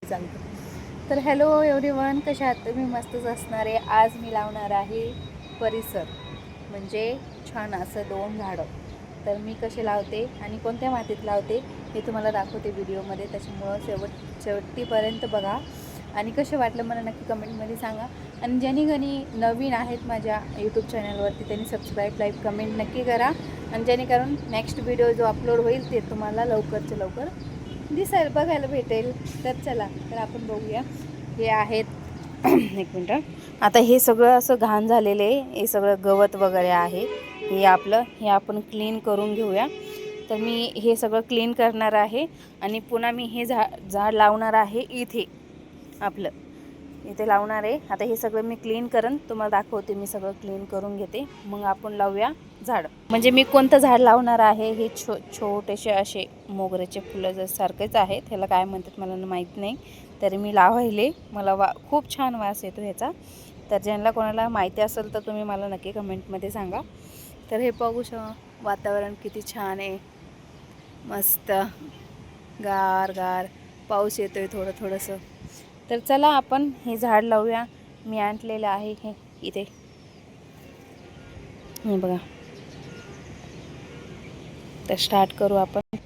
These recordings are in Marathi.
सांगतो. तर हॅलो एव्हरीवन, कशा आहात तुम्ही? मस्तच असणार आहे. आज मी लावणार आहे परिसर, म्हणजे छान असं 2 झाडं. तर मी कसे लावते आणि कोणत्या मातीत लावते हे तुम्हाला दाखवते व्हिडिओमध्ये, त्याच्यामुळं शेवटीपर्यंत बघा. आणि कसे वाटलं मला नक्की कमेंटमध्ये सांगा. आणि ज्यांनी नवीन आहेत माझ्या यूट्यूब चॅनलवरती त्यांनी सबस्क्राईब, लाईक, कमेंट नक्की करा. आणि जेणेकरून नेक्स्ट व्हिडिओ जो अपलोड होईल ते तुम्हाला लवकरच्या लवकर दिसेल, बघायला भेटेल. तर चला, तर आपण बघूया. हे आहेत एक मिनटं. आता हे सगळं असं घाण झालेलं आहे, हे सगळं गवत वगैरे आहे. हे आपण क्लीन करून घेऊया. तर मी हे सगळं क्लीन करणार आहे आणि पुन्हा मी हे झाड लावणार आहे इथे लावणार आहे. आता हे सगळं मी क्लीन करून तुम्हाला दाखवते. मी सगळं क्लीन करून घेते, मग आपण लावूया झाड. म्हणजे मी कोणतं झाड लावणार आहे, हे छोटेसे असे मोगऱ्याचे फुलं सारखेच आहे, त्याला काय म्हणतात मला माहीत नाही. तरी मी लावायले, मला खूप छान वास येतो ह्याचा. तर ज्यांना कोणाला माहिती असेल तर तुम्ही मला नक्की कमेंटमध्ये सांगा. तर हे बघू वातावरण किती छान आहे, मस्त गार गार पाऊस येतोय थोडंसं. तर चला आपण हे झाड लावूया. मी आणलेलं आहे हे इथे, हे बघा. तर स्टार्ट करू आपण.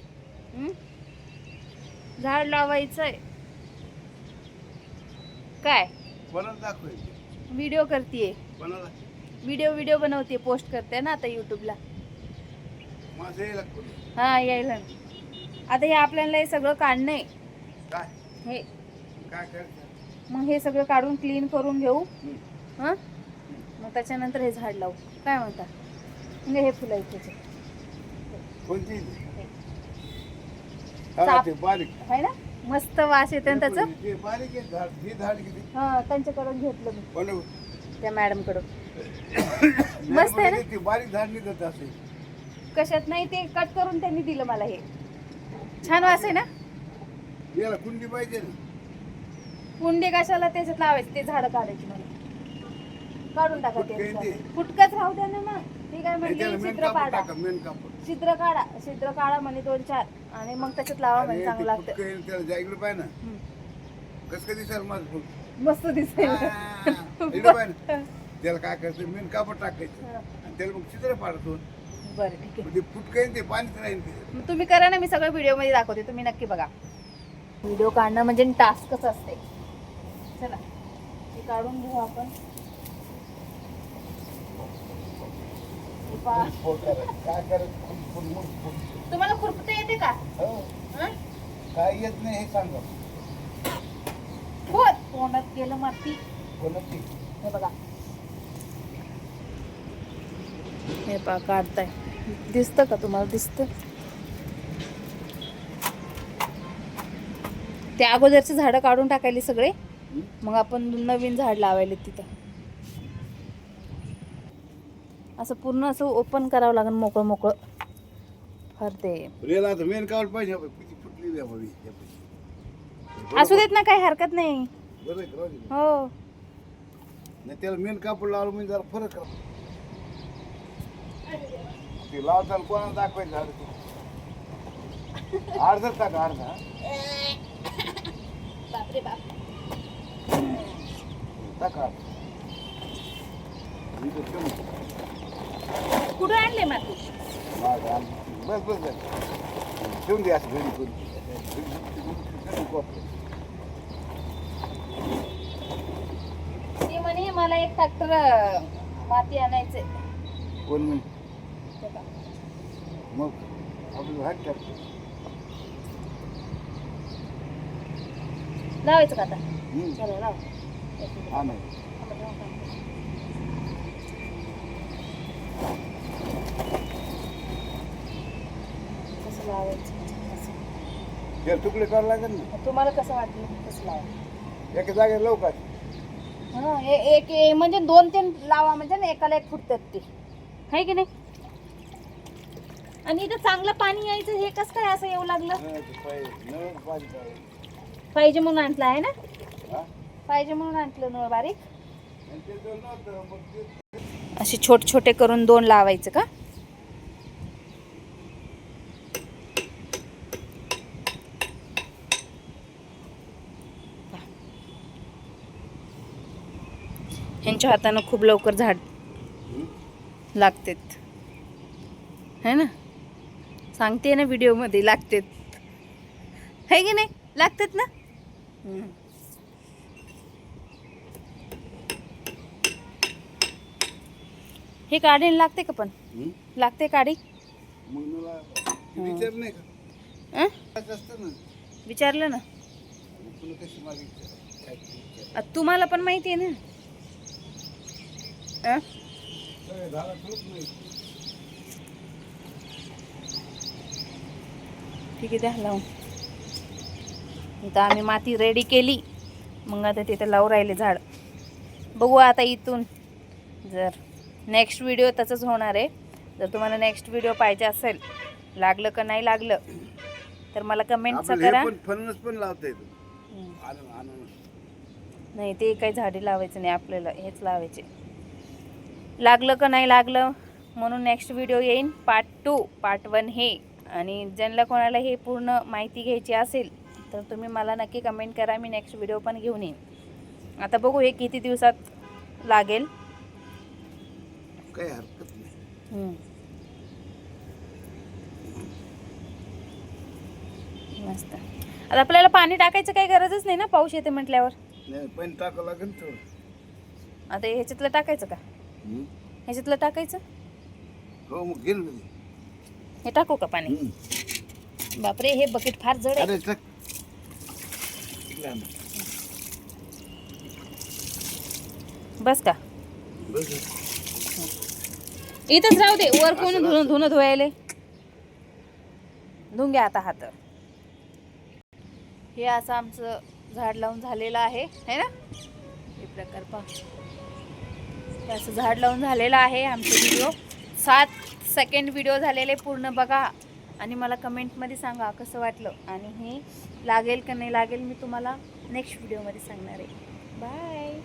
झाड लावायचंय काय? व्हिडिओ करते, व्हिडिओ बनवते, पोस्ट करते ना आता यूट्यूबला. हा, यायला. आता हे आपल्याला हे सगळं काढणं आहे. हे मग हे सगळं काढून क्लीन करून घेऊ. हां, मग त्याच्यानंतर हे झाड लावू. काय म्हणता? म्हणजे हे फुलं इथे आहे ना, मस्त वास येते त्याचा. हा, त्यांच्याकडून घेतलं मी, त्या मॅडम कडून. मस्त आहे ना, बारीक झाड निघत असे. कशात नाही, ते कट करून त्यांनी दिलं मला. हे छान वास आहे ना. याला कुंडी पाहिजे ना. कुंडी कशाला, त्याच्यात लावायचं, ते झाडं काढायची मला. काढून टाका ते, फुटकच राहू द्या ना. मग ठीक आहे म्हणजे छिद्र काढा म्हणे 2-4, आणि मग त्याच्यात लावा म्हणे, चांगलं लागतं. कसं दिसेल माझं फुल, मस्त दिसेल. त्याला काय करायचं, मेन कापड टाकायचं आणि त्याला मग चित्र पाडतो. बरं, ठीक आहे. म्हणजे फुटकं ते पाणीच राहील. तुम्ही करा ना, मी सगळं व्हिडिओ मध्ये दाखवते, तुम्ही नक्की बघा. व्हिडिओ काढणं म्हणजे टास्कच असते. चला, हे काढून घेऊ आपण. तुम्हाला खुरपता येते का? काय येत नाही हे सांगा. तोंडात गेलं माती. हे बघा, हे पा काढताय, दिसतं का तुम्हाला? दिसतं. त्या अगोदरचे झाडं काढून टाकायले सगळे, मग आपण नवीन झाड लावायले तिथं. असं पूर्ण असं ओपन करावं लागेल, मोकळं फार ते. मेन कापड पाहिजे. असू देत ना, काही हरकत नाही. हो, त्याला मेन कापड लावलं म्हणजे जरा फरक ते लावताना कोणाला दाखवायचं झाड अर्धच टाका, अर्धा. बापरे बाप. टाका. कुठे आणले माती? बस ठेवून द्या असं घरी. ते म्हणे मला एक ट्रॅक्टर माती आणायचंय. कोण म्हणे? मग आपलं हात टाकतो. लावायचं का आता? चला लाव. हा नाही, कसं लावायचं? तुकडे करावं लागेल ना. तुम्हाला कसं वाटलं कसं लावा? एका जागेला लावू का? हा, एक म्हणजे 2-3 लावा, म्हणजे ना एकाला एक फुटतात ते, आहे की नाही? आणि इथं चांगलं पाणी यायचं, हे कसं काय असं येऊ लागलं? पाहिजे म्हणून आणलं आहे ना, पाहिजे म्हणून आणलं नळ बारीक. असे छोटे करून 2 लावायचं का? ह्यांच्या हातानं खूप लवकर झाड लागतेत है ना, सांगते ना व्हिडिओमध्ये लागतेत, है की नाही, लागतात ना. हे काढीला लागते का पण, लागते काढी. मग मला विचार नाही का अं? असतं ना, विचारलं ना, मग तुला कशी मागितली काय ते विचार. तुम्हाला पण माहिती आहे ना. अं? काय झालं तुलाच नाही. ठीक आहे, द्या लावून. इथं आम्ही माती रेडी केली, मग आता तिथं लावून राहिले झाड. बघू आता इथून, जर नेक्स्ट व्हिडिओ तसंच होणार आहे. जर तुम्हाला नेक्स्ट व्हिडिओ पाहिजे असेल, लागलं का नाही लागलं तर मला कमेंटचा आपल्याला करा. हे पण फणस पण लावता येतो. अननस. नाही, ते काही झाडे लावायचं नाही, आपल्याला हेच लावायचे. लागलं का नाही लागलं म्हणून नेक्स्ट व्हिडिओ येईन, पार्ट 2, पार्ट 1 हे. आणि ज्यांना कोणाला हे पूर्ण माहिती घ्यायची असेल तर तुम्ही मला नक्की कमेंट करा, मी नेक्स्ट व्हिडिओ पण घेऊन येईन. आता बघू हे किती दिवसात लागेल. काही हरकत नाही. मस्त. आता आपल्याला पाणी टाकायचं काही गरजच नाही ना, पाऊस येते म्हटल्यावर. नाही पण टाकावं लागेल थोडं. आता ह्याच्यातलं टाकायचं का, ह्याच्यातलं टाकायचं. हो मग गेल. हे टाकू का पाणी. बापरे, हे बकेट फार जड आहे. अरे टाक. बस का, बस. इथंच राहू दे. वर कोण धुणं धुवायले, धुवून घ्या आता हात. हे असं आमचं झाड लावून झालेलं आहे ना. हे प्रकार पहा, हे असं झाड लावून झालेलं आहे आमचं. व्हिडिओ 7 सेकंड व्हिडिओ झालेले, पूर्ण बघा आणि मला कमेंटमध्ये सांगा कसं वाटलं. आणि हे लागेल का नाही लागेल मी तुम्हाला नेक्स्ट व्हिडिओमध्ये सांगणार आहे. बाय.